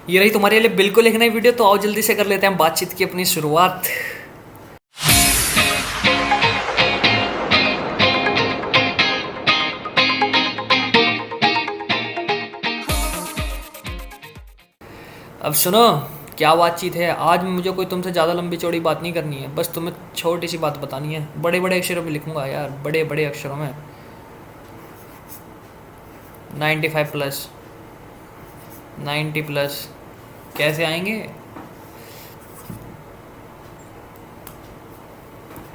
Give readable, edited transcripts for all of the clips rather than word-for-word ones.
ये रही तुम्हारे लिए बिल्कुल एक नई वीडियो। तो आओ जल्दी से कर लेते हैं बातचीत की अपनी शुरुआत। अब सुनो, क्या बातचीत है आज। मुझे कोई तुमसे ज़्यादा लंबी चौड़ी बात नहीं करनी है, बस तुम्हें छोटी सी बात बतानी है। बड़े बड़े अक्षरों में लिखूंगा यार, बड़े बड़े अक्षरों में। 95+, 90+। कैसे आएंगे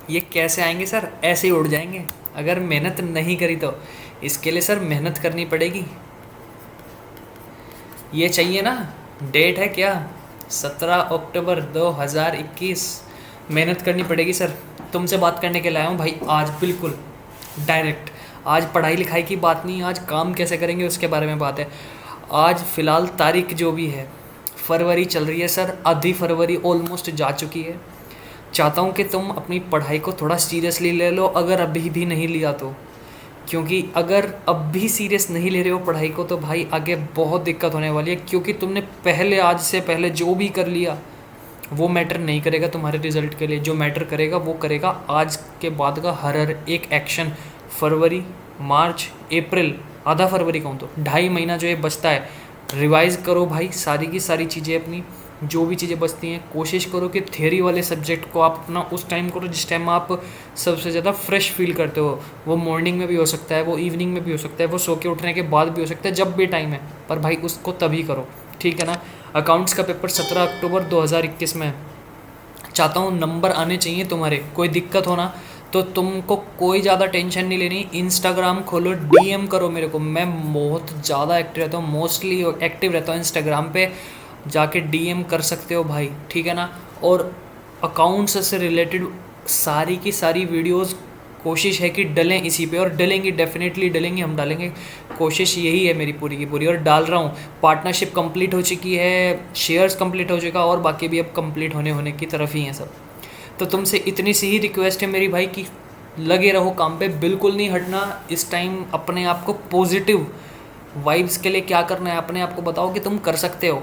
ये? कैसे आएंगे सर? ऐसे ही उड़ जाएंगे अगर मेहनत नहीं करी तो। इसके लिए सर मेहनत करनी पड़ेगी। ये चाहिए ना, डेट है क्या, 17 अक्टूबर 2021। मेहनत करनी पड़ेगी सर। तुमसे बात करने के लिए आया हूँ भाई आज, बिल्कुल डायरेक्ट। आज पढ़ाई लिखाई की बात नहीं, आज काम कैसे करेंगे उसके बारे में बात है। आज फ़िलहाल तारीख जो भी है, फरवरी चल रही है सर, आधी फरवरी ऑलमोस्ट जा चुकी है। चाहता हूँ कि तुम अपनी पढ़ाई को थोड़ा सीरियसली ले लो, अगर अभी भी नहीं लिया तो। क्योंकि अगर अब भी सीरियस नहीं ले रहे हो पढ़ाई को तो भाई आगे बहुत दिक्कत होने वाली है। क्योंकि तुमने पहले, आज से पहले जो भी कर लिया वो मैटर नहीं करेगा तुम्हारे रिजल्ट के लिए। जो मैटर करेगा वो करेगा आज के बाद का हर एक एक्शन। फरवरी, मार्च, अप्रैल, आधा फरवरी कहूँ तो 2.5 महीना जो ये बचता है, रिवाइज़ करो भाई सारी की सारी चीज़ें अपनी। जो भी चीज़ें बचती हैं कोशिश करो कि थ्योरी वाले सब्जेक्ट को आप अपना उस टाइम करो जिस टाइम आप सबसे ज़्यादा फ्रेश फील करते हो। वो मॉर्निंग में भी हो सकता है, वो इवनिंग में भी हो सकता है, वो सो के उठने के बाद भी हो सकता है, जब भी टाइम है, पर भाई उसको तभी करो, ठीक है ना। अकाउंट्स का पेपर 17 अक्टूबर 2021 में है। चाहता हूँ नंबर आने चाहिए तुम्हारे। कोई दिक्कत होना तो तुमको कोई ज़्यादा टेंशन नहीं लेनी। इंस्टाग्राम खोलो, डीएम करो मेरे को। मैं बहुत ज़्यादा एक्टिव रहता हूँ, मोस्टली एक्टिव रहता हूँ इंस्टाग्राम पे। जाके डीएम कर सकते हो भाई, ठीक है ना। और अकाउंट्स से रिलेटेड सारी की सारी वीडियोस कोशिश है कि डलें इसी पे, और डलेंगी, डेफिनेटली डलेंगी, हम डालेंगे। कोशिश यही है मेरी पूरी की पूरी, और डाल रहा हूँ। पार्टनरशिप कंप्लीट हो चुकी है, शेयर्स कंप्लीट हो चुका, और बाकी भी अब कंप्लीट होने की तरफ ही हैं सब। तो तुमसे इतनी सी ही रिक्वेस्ट है मेरी भाई कि लगे रहो काम पे, बिल्कुल नहीं हटना इस टाइम। अपने आप को पॉजिटिव वाइब्स के लिए क्या करना है, अपने आप को बताओ कि तुम कर सकते हो।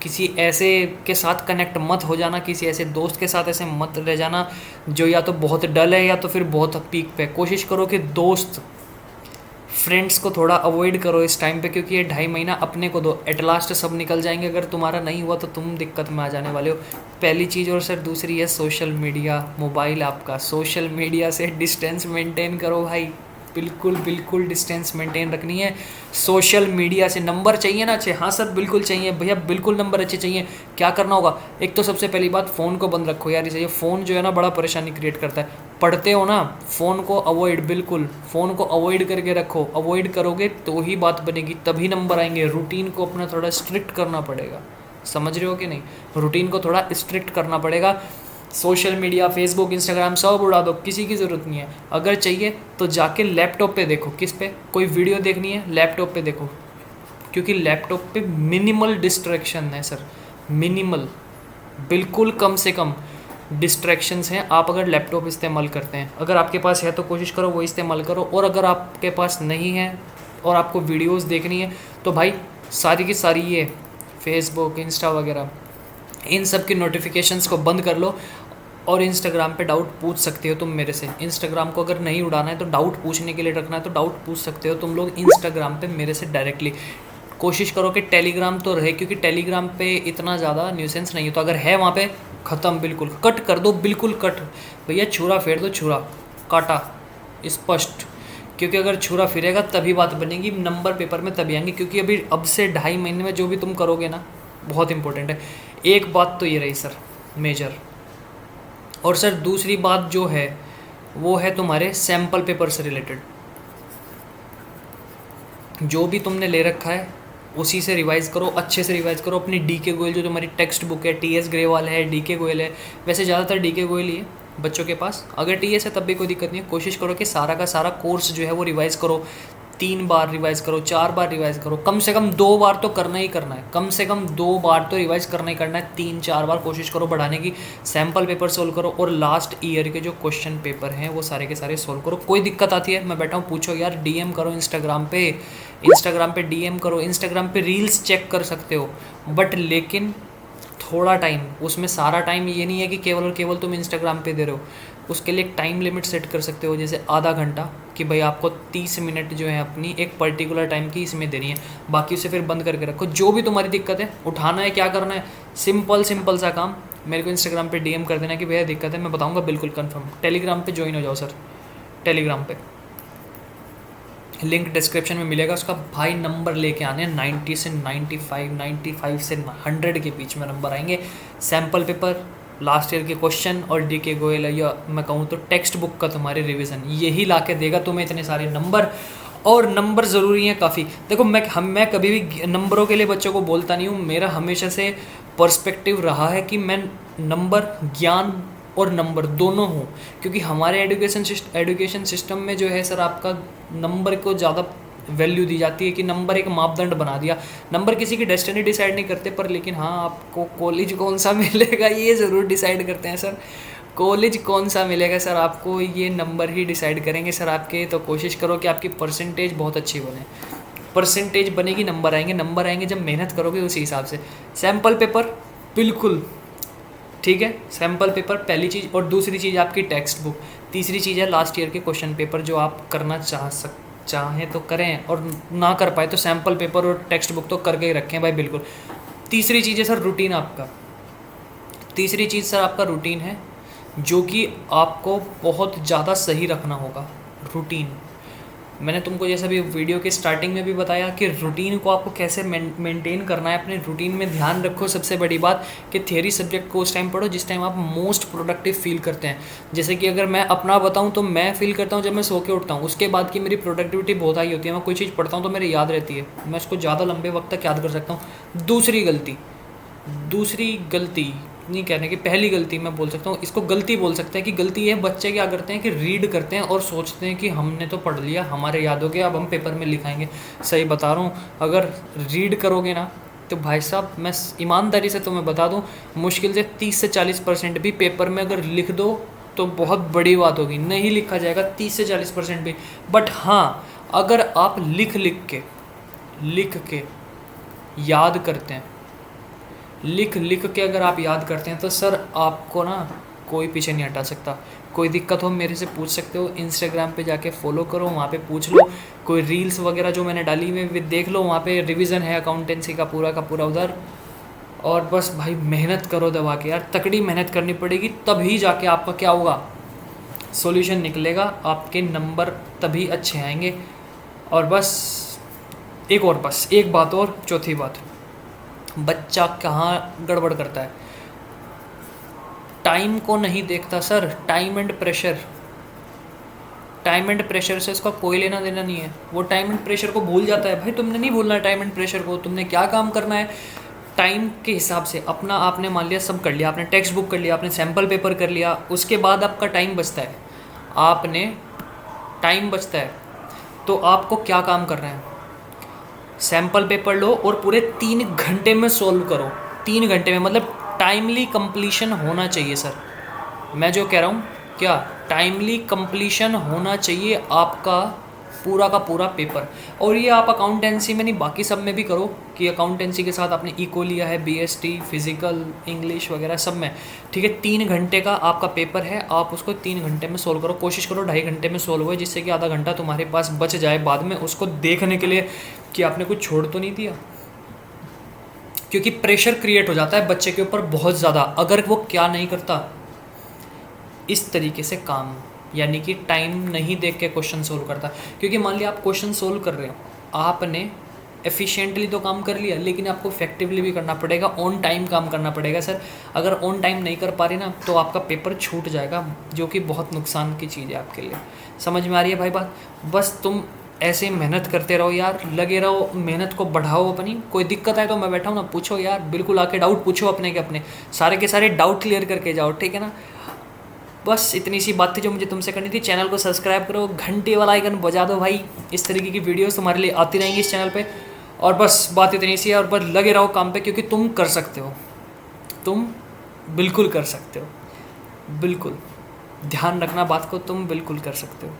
किसी ऐसे के साथ कनेक्ट मत हो जाना, किसी ऐसे दोस्त के साथ ऐसे मत रह जाना जो या तो बहुत डल है या तो फिर बहुत पीक पे। कोशिश करो कि दोस्त, फ्रेंड्स को थोड़ा अवॉइड करो इस टाइम पे, क्योंकि ये 2.5 महीना अपने को दो। एट लास्ट सब निकल जाएंगे, अगर तुम्हारा नहीं हुआ तो तुम दिक्कत में आ जाने वाले हो, पहली चीज़। और सर दूसरी है सोशल मीडिया, मोबाइल आपका। सोशल मीडिया से डिस्टेंस मेंटेन करो भाई, बिल्कुल बिल्कुल डिस्टेंस मेंटेन रखनी है सोशल मीडिया से। नंबर चाहिए ना अच्छे? हाँ सर बिल्कुल चाहिए भैया, बिल्कुल नंबर अच्छे चाहिए। क्या करना होगा? एक तो सबसे पहली बात, फ़ोन को बंद रखो यार। ये फ़ोन जो है ना बड़ा परेशानी क्रिएट करता है। पढ़ते हो ना, फ़ोन को अवॉइड, बिल्कुल फ़ोन को अवॉइड करके रखो। अवॉइड करोगे तो ही बात बनेगी, तभी नंबर आएंगे। रूटीन को अपना थोड़ा स्ट्रिक्ट करना पड़ेगा, समझ रहे हो कि नहीं? रूटीन को थोड़ा स्ट्रिक्ट करना पड़ेगा। सोशल मीडिया, फेसबुक, इंस्टाग्राम सब उड़ा दो, किसी की ज़रूरत नहीं है। अगर चाहिए तो जाके लैपटॉप पे देखो। किस पे? कोई वीडियो देखनी है लैपटॉप पे देखो, क्योंकि लैपटॉप पे मिनिमल डिस्ट्रैक्शन है सर, मिनिमल, बिल्कुल कम से कम डिस्ट्रैक्शंस हैं। आप अगर लैपटॉप इस्तेमाल करते हैं, अगर आपके पास है तो कोशिश करो वो इस्तेमाल करो। और अगर आपके पास नहीं है और आपको वीडियोस देखनी है तो भाई सारी की सारी ये फेसबुक, इंस्टा वगैरह, इन सब की नोटिफिकेशंस को बंद कर लो। और इंस्टाग्राम पे डाउट पूछ सकते हो तुम मेरे से। इंस्टाग्राम को अगर नहीं उड़ाना है तो डाउट पूछने के लिए रखना है तो डाउट पूछ सकते हो तुम लोग इंस्टाग्राम पे मेरे से डायरेक्टली। कोशिश करो कि टेलीग्राम तो रहे, क्योंकि टेलीग्राम पे इतना ज़्यादा न्यूसेंस नहीं हो, तो अगर है वहाँ पे ख़त्म, बिल्कुल कट कर दो, बिल्कुल कट भैया। छुरा फेर दो, छुरा काटा स्पष्ट। क्योंकि अगर छुरा फिरेगा तभी बात बनेगी, नंबर पेपर में तभी आएंगे। क्योंकि अभी अब से 2.5 महीने में जो भी तुम करोगे ना बहुत इंपॉर्टेंट है। एक बात तो ये रही सर मेजर। और सर दूसरी बात जो है वो है तुम्हारे सैम्पल पेपर से रिलेटेड। जो भी तुमने ले रखा है उसी से रिवाइज़ करो, अच्छे से रिवाइज़ करो। अपनी डीके गोयल जो तुम्हारी टेक्स्ट बुक है, टीएस ग्रेवाल है, डीके गोयल है, वैसे ज़्यादातर डीके गोयल ही है बच्चों के पास। अगर टीएस है तब भी कोई दिक्कत नहीं है। कोशिश करो कि सारा का सारा कोर्स जो है वो रिवाइज़ करो। 3 बार रिवाइज करो, 4 बार रिवाइज करो, कम से कम 2 बार तो करना ही करना है, कम से कम 2 बार तो रिवाइज करना ही करना है। 3-4 बार कोशिश करो बढ़ाने की। सैम्पल पेपर सोल्व करो और लास्ट ईयर के जो क्वेश्चन पेपर हैं वो सारे के सारे सोल्व करो। कोई दिक्कत आती है मैं बैठा हूँ, पूछो यार, डीएम करो इंस्टाग्राम पे डीएम करो, इंस्टाग्राम पे रील्स चेक कर सकते हो। बट लेकिन थोड़ा टाइम, उसमें सारा टाइम ये नहीं है कि केवल और केवल तुम इंस्टाग्राम पे दे रहे हो। उसके लिए एक टाइम लिमिट सेट कर सकते हो, जैसे आधा घंटा, कि भाई आपको 30 मिनट जो है अपनी एक पर्टिकुलर टाइम की इसमें देनी है, बाकी उसे फिर बंद करके रखो। जो भी तुम्हारी दिक्कत है, उठाना है, क्या करना है, सिंपल सा काम, मेरे को इंस्टाग्राम पे डीएम कर देना कि भैया दिक्कत है, मैं बताऊँगा बिल्कुल कन्फर्म। टेलीग्राम पे ज्वाइन हो जाओ सर, टेलीग्राम पे लिंक डिस्क्रिप्शन में मिलेगा उसका। भाई नंबर लेके आने हैं 90 से 95, 95 से 100 के बीच में नंबर आएंगे। सैम्पल पेपर, लास्ट ईयर के क्वेश्चन और डीके गोयल, या मैं कहूँ तो टेक्स्ट बुक का तुम्हारे रिवीजन, यही ला के देगा तुम्हें इतने सारे नंबर। और नंबर ज़रूरी हैं काफ़ी। देखो मैं कभी भी नंबरों के लिए बच्चों को बोलता नहीं हूँ। मेरा हमेशा से पर्सपेक्टिव रहा है कि मैं नंबर, ज्ञान और नंबर दोनों हों, क्योंकि हमारे एजुकेशन सिस्टम में जो है सर, आपका नंबर को ज़्यादा वैल्यू दी जाती है कि नंबर एक मापदंड बना दिया। नंबर किसी की डेस्टिनी डिसाइड नहीं करते, पर लेकिन हाँ, आपको कॉलेज कौन सा मिलेगा ये ज़रूर डिसाइड करते हैं सर। कॉलेज कौन सा मिलेगा सर आपको, ये नंबर ही डिसाइड करेंगे सर आपके। तो कोशिश करो कि आपकी परसेंटेज बहुत अच्छी बने। परसेंटेज बनेगी, नंबर आएंगे। नंबर आएंगे जब मेहनत करोगे उसी हिसाब से। सैम्पल पेपर बिल्कुल ठीक है, सैम्पल पेपर पहली चीज़, और दूसरी चीज़ आपकी टेक्स्ट बुक, तीसरी चीज़ है लास्ट ईयर के क्वेश्चन पेपर जो आप करना चाहें तो करें, और ना कर पाए तो सैम्पल पेपर और टेक्स्ट बुक तो करके ही रखें भाई बिल्कुल। तीसरी चीज़ है सर रूटीन आपका। तीसरी चीज़ सर आपका रूटीन है, जो कि आपको बहुत ज़्यादा सही रखना होगा। रूटीन, मैंने तुमको जैसा भी वीडियो के स्टार्टिंग में भी बताया कि रूटीन को आपको कैसे मेंटेन करना है। अपने रूटीन में ध्यान रखो। सबसे बड़ी बात कि थ्योरी सब्जेक्ट को उस टाइम पढ़ो जिस टाइम आप मोस्ट प्रोडक्टिव फील करते हैं। जैसे कि अगर मैं अपना बताऊं तो मैं फील करता हूं जब मैं सो के उठता हूं, उसके बाद की मेरी प्रोडक्टिविटी बहुत हाई होती है। मैं कोई चीज़ पढ़ता हूँ तो मेरे याद रहती है, मैं उसको ज़्यादा लंबे वक्त तक याद कर सकता हूँ। दूसरी गलती नहीं कहने की, पहली गलती मैं बोल सकता हूँ, इसको गलती बोल सकते हैं कि गलती ये बच्चे क्या करते हैं कि रीड करते हैं और सोचते हैं कि हमने तो पढ़ लिया, हमारे याद हो गया, अब हम पेपर में लिखाएंगे। सही बता रहा हूँ, अगर रीड करोगे ना तो भाई साहब, मैं ईमानदारी से तुम्हें बता दूँ, मुश्किल से 30 से 40% भी पेपर में अगर लिख दो तो बहुत बड़ी बात होगी। नहीं लिखा जाएगा 30 से 40% भी। बट हाँ, अगर आप लिख के याद करते हैं, लिख के अगर आप याद करते हैं तो सर आपको ना कोई पीछे नहीं हटा सकता। कोई दिक्कत हो मेरे से पूछ सकते हो, इंस्टाग्राम पे जाके फॉलो करो, वहाँ पे पूछ लो। कोई रील्स वगैरह जो मैंने डाली हुई देख लो, वहाँ पे रिवीजन है अकाउंटेंसी का पूरा उधर। और बस भाई मेहनत करो दबा के यार, तकड़ी मेहनत करनी पड़ेगी, तभी जाके आपका क्या होगा, सॉल्यूशन निकलेगा, आपके नंबर तभी अच्छे आएंगे। और बस एक बात और, चौथी बात, बच्चा कहाँ गड़बड़ करता है, टाइम को नहीं देखता सर। टाइम एंड प्रेशर से उसका कोई लेना देना नहीं है। वो टाइम एंड प्रेशर को भूल जाता है। भाई तुमने नहीं भूलना है टाइम एंड प्रेशर को। तुमने क्या काम करना है, टाइम के हिसाब से अपना, आपने मान लिया सब कर लिया, आपने टेक्स्ट बुक कर लिया, आपने सैम्पल पेपर कर लिया, उसके बाद आपका टाइम बचता है, तो आपको क्या काम करना है, सैम्पल पेपर लो और पूरे 3 घंटे में सोल्व करो। 3 घंटे में, मतलब टाइमली कंप्लीशन होना चाहिए सर। मैं जो कह रहा हूँ, क्या टाइमली कंप्लीशन होना चाहिए आपका पूरा का पूरा पेपर। और ये आप अकाउंटेंसी में नहीं, बाकी सब में भी करो कि अकाउंटेंसी के साथ आपने इको लिया है, बीएसटी, फिजिकल, इंग्लिश वगैरह सब में, ठीक है। 3 घंटे का आपका पेपर है, आप उसको 3 घंटे में सोल्व करो। कोशिश करो 2.5 घंटे में सोल्व हो, जिससे कि आधा घंटा तुम्हारे पास बच जाए बाद में उसको देखने के लिए कि आपने कुछ छोड़ तो नहीं दिया। क्योंकि प्रेशर क्रिएट हो जाता है बच्चे के ऊपर बहुत ज़्यादा, अगर वो क्या नहीं करता इस तरीके से काम, यानी कि टाइम नहीं देख के क्वेश्चन सोल्व करता। क्योंकि मान लिया आप क्वेश्चन सोल्व कर रहे हो, आपने एफिशिएंटली तो काम कर लिया, लेकिन आपको इफेक्टिवली भी करना पड़ेगा, ऑन टाइम काम करना पड़ेगा सर। अगर ऑन टाइम नहीं कर पा रही ना तो आपका पेपर छूट जाएगा, जो कि बहुत नुकसान की चीज़ है आपके लिए। समझ में आ रही है भाई बात? बस तुम ऐसे मेहनत करते रहो यार, लगे रहो, मेहनत को बढ़ाओ अपनी। कोई दिक्कत है तो मैं बैठा हूँ ना, पूछो यार, बिल्कुल आके डाउट पूछो अपने के अपने, सारे के सारे डाउट क्लियर करके जाओ, ठीक है ना। बस इतनी सी बात थी जो मुझे तुमसे करनी थी। चैनल को सब्सक्राइब करो, घंटी वाला आइकन बजा दो भाई। इस तरीके की वीडियोस तुम्हारे लिए आती रहेंगी इस चैनल पे। और बस बात इतनी सी है, और बस लगे रहो काम पे, क्योंकि तुम कर सकते हो, तुम बिल्कुल कर सकते हो, बिल्कुल ध्यान रखना बात को, तुम बिल्कुल कर सकते हो।